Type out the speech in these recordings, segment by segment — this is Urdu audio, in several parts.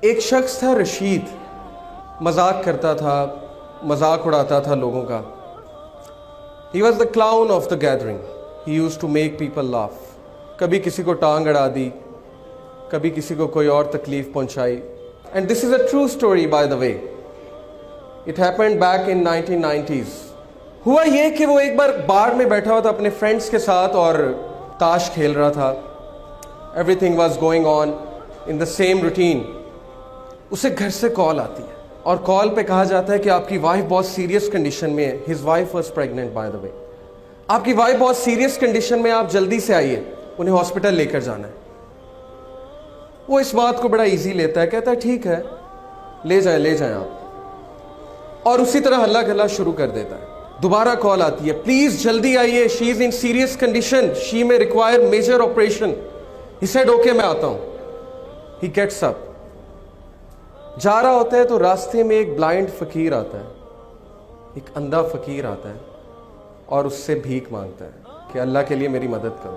ایک شخص تھا رشید، مذاق کرتا تھا، مذاق اڑاتا تھا لوگوں کا. He was the clown of the gathering. He used to make people laugh. کبھی کسی کو ٹانگ اڑا دی، کبھی کسی کو کوئی اور تکلیف پہنچائی. And this is a true story by the way. It happened back in 1990s. ہوا یہ کہ وہ ایک بار بار میں بیٹھا ہوا تھا اپنے فرینڈس کے ساتھ اور تاش کھیل رہا تھا. Everything was going on in the same routine. اسے گھر سے کال آتی ہے اور کال پہ کہا جاتا ہے کہ آپ کی وائف بہت سیریس کنڈیشن میں ہے. His wife was pregnant by the way. آپ کی وائف بہت سیریس کنڈیشن میں، آپ جلدی سے آئیے، انہیں ہاسپٹل لے کر جانا ہے. وہ اس بات کو بڑا ایزی لیتا ہے، کہتا ہے ٹھیک ہے لے جائیں آپ، اور اسی طرح ہلا گلا شروع کر دیتا ہے. دوبارہ کال آتی ہے، پلیز جلدی آئیے، شی از ان سیریس کنڈیشن، شی میں require major operation. He said okay میں آتا ہوں. ہی گیٹس اپ، جا رہا ہوتا ہے تو راستے میں ایک بلائنڈ فقیر آتا ہے، ایک اندھا فقیر آتا ہے اور اس سے بھیک مانگتا ہے کہ اللہ کے لیے میری مدد کرو.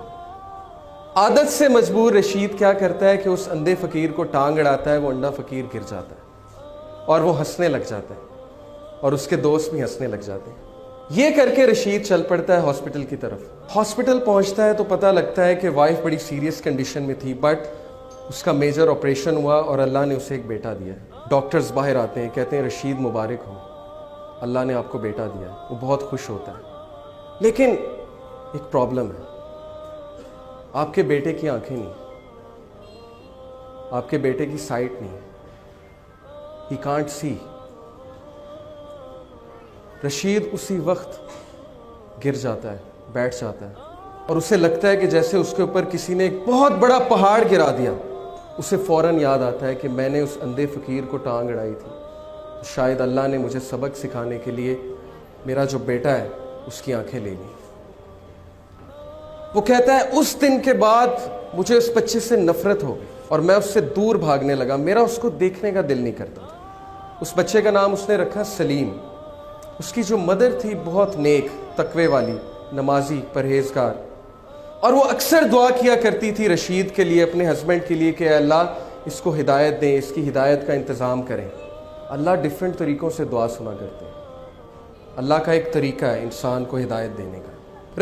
عادت سے مجبور رشید کیا کرتا ہے کہ اس اندھے فقیر کو ٹانگ اڑاتا ہے. وہ اندھا فقیر گر جاتا ہے اور وہ ہنسنے لگ جاتا ہے اور اس کے دوست بھی ہنسنے لگ جاتے ہیں. یہ کر کے رشید چل پڑتا ہے ہاسپٹل کی طرف. ہاسپٹل پہنچتا ہے تو پتہ لگتا ہے کہ وائف بڑی سیریس کنڈیشن میں تھی، بٹ اس کا میجر آپریشن ہوا اور اللہ نے اسے ایک بیٹا دیا. ڈاکٹرز باہر آتے ہیں، کہتے ہیں رشید مبارک ہو، اللہ نے آپ کو بیٹا دیا. وہ بہت خوش ہوتا ہے، لیکن ایک پرابلم ہے، آپ کے بیٹے کی آنکھیں نہیں، آپ کے بیٹے کی سائٹ نہیں. He can't see. رشید اسی وقت گر جاتا ہے، بیٹھ جاتا ہے اور اسے لگتا ہے کہ جیسے اس کے اوپر کسی نے ایک بہت بڑا پہاڑ گرا دیا. اسے فوراً یاد آتا ہے کہ میں نے اس اندھے فقیر کو ٹانگ اڑائی تھی، شاید اللہ نے مجھے سبق سکھانے کے لیے میرا جو بیٹا ہے اس کی آنکھیں لے لی. وہ کہتا ہے اس دن کے بعد مجھے اس بچے سے نفرت ہو گئی اور میں اس سے دور بھاگنے لگا. میرا اس کو دیکھنے کا دل نہیں کرتا تھا. اس بچے کا نام اس نے رکھا سلیم. اس کی جو مدر تھی بہت نیک، تقوی والی، نمازی، پرہیزگار، اور وہ اکثر دعا کیا کرتی تھی رشید کے لیے، اپنے ہسبینڈ کے لیے کہ اے اللہ اس کو ہدایت دیں، اس کی ہدایت کا انتظام کریں. اللہ ڈیفرنٹ طریقوں سے دعا سنا کرتے ہیں. اللہ کا ایک طریقہ ہے انسان کو ہدایت دینے کا.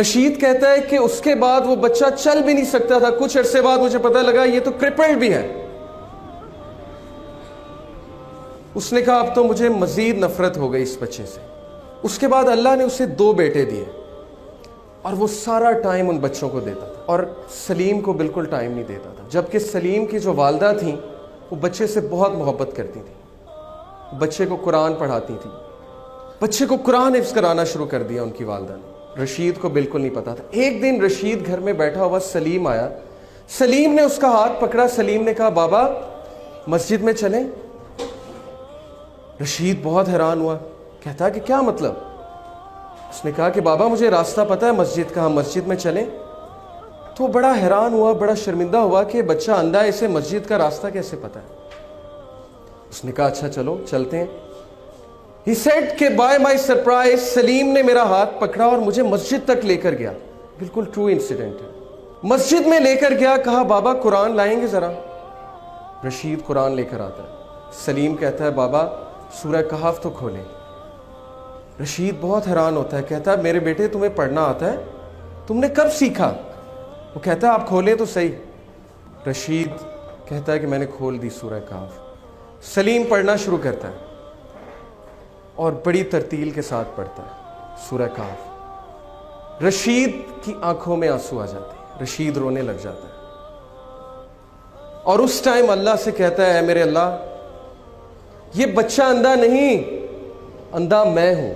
رشید کہتا ہے کہ اس کے بعد وہ بچہ چل بھی نہیں سکتا تھا. کچھ عرصے بعد مجھے پتہ لگا یہ تو کرپلڈ بھی ہے. اس نے کہا اب تو مجھے مزید نفرت ہو گئی اس بچے سے. اس کے بعد اللہ نے اسے 2 بیٹے دیے اور وہ سارا ٹائم ان بچوں کو دیتا تھا اور سلیم کو بالکل ٹائم نہیں دیتا تھا. جبکہ سلیم کی جو والدہ تھیں وہ بچے سے بہت محبت کرتی تھیں، بچے کو قرآن پڑھاتی تھی، بچے کو قرآن حفظ کرانا شروع کر دیا ان کی والدہ نے. رشید کو بالکل نہیں پتا تھا. ایک دن رشید گھر میں بیٹھا ہوا، سلیم آیا. سلیم نے اس کا ہاتھ پکڑا. سلیم نے کہا بابا مسجد میں چلیں. رشید بہت حیران ہوا، کہتا کہ کیا مطلب؟ اس نے کہا کہ بابا مجھے راستہ پتہ ہے مسجد کا، ہم مسجد میں چلیں. تو بڑا حیران ہوا، بڑا شرمندہ ہوا کہ بچہ اندھا ہے، اسے مسجد کا راستہ کیسے پتہ ہے. اس نے کہا اچھا چلو چلتے ہیں. He said کہ by my surprise سلیم نے میرا ہاتھ پکڑا اور مجھے مسجد تک لے کر گیا. بالکل ٹرو انسیڈنٹ ہے. مسجد میں لے کر گیا، کہا بابا قرآن لائیں گے ذرا. رشید قرآن لے کر آتا ہے. سلیم کہتا ہے بابا سورہ کہف تو کھولیں. رشید بہت حیران ہوتا ہے، کہتا ہے میرے بیٹے تمہیں پڑھنا آتا ہے؟ تم نے کب سیکھا؟ وہ کہتا ہے آپ کھولیں تو صحیح. رشید کہتا ہے کہ میں نے کھول دی سورہ کہف. سلیم پڑھنا شروع کرتا ہے اور بڑی ترتیل کے ساتھ پڑھتا ہے سورہ کہف. رشید کی آنکھوں میں آنسو آ جاتے ہیں، رشید رونے لگ جاتا ہے اور اس ٹائم اللہ سے کہتا ہے اے میرے اللہ یہ بچہ اندھا نہیں، اندھا میں ہوں.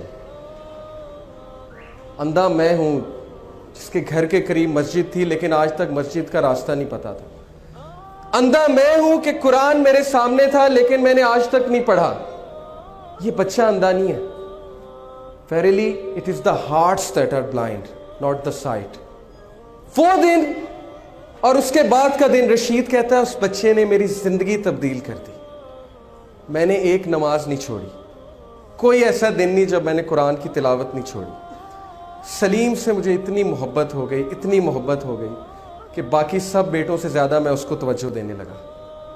اندھا میں ہوں جس کے گھر کے قریب مسجد تھی لیکن آج تک مسجد کا راستہ نہیں پتا تھا. اندھا میں ہوں کہ قرآن میرے سامنے تھا لیکن میں نے آج تک نہیں پڑھا. یہ بچہ اندھا نہیں ہے. Verily it is the hearts that are blind, not the sight. وہ دن اور اس کے بعد کا دن، رشید کہتا ہے اس بچے نے میری زندگی تبدیل کر دی. میں نے ایک نماز نہیں چھوڑی، کوئی ایسا دن نہیں جب میں نے قرآن کی تلاوت نہیں چھوڑی. سلیم سے مجھے اتنی محبت ہو گئی، اتنی محبت ہو گئی کہ باقی سب بیٹوں سے زیادہ میں اس کو توجہ دینے لگا.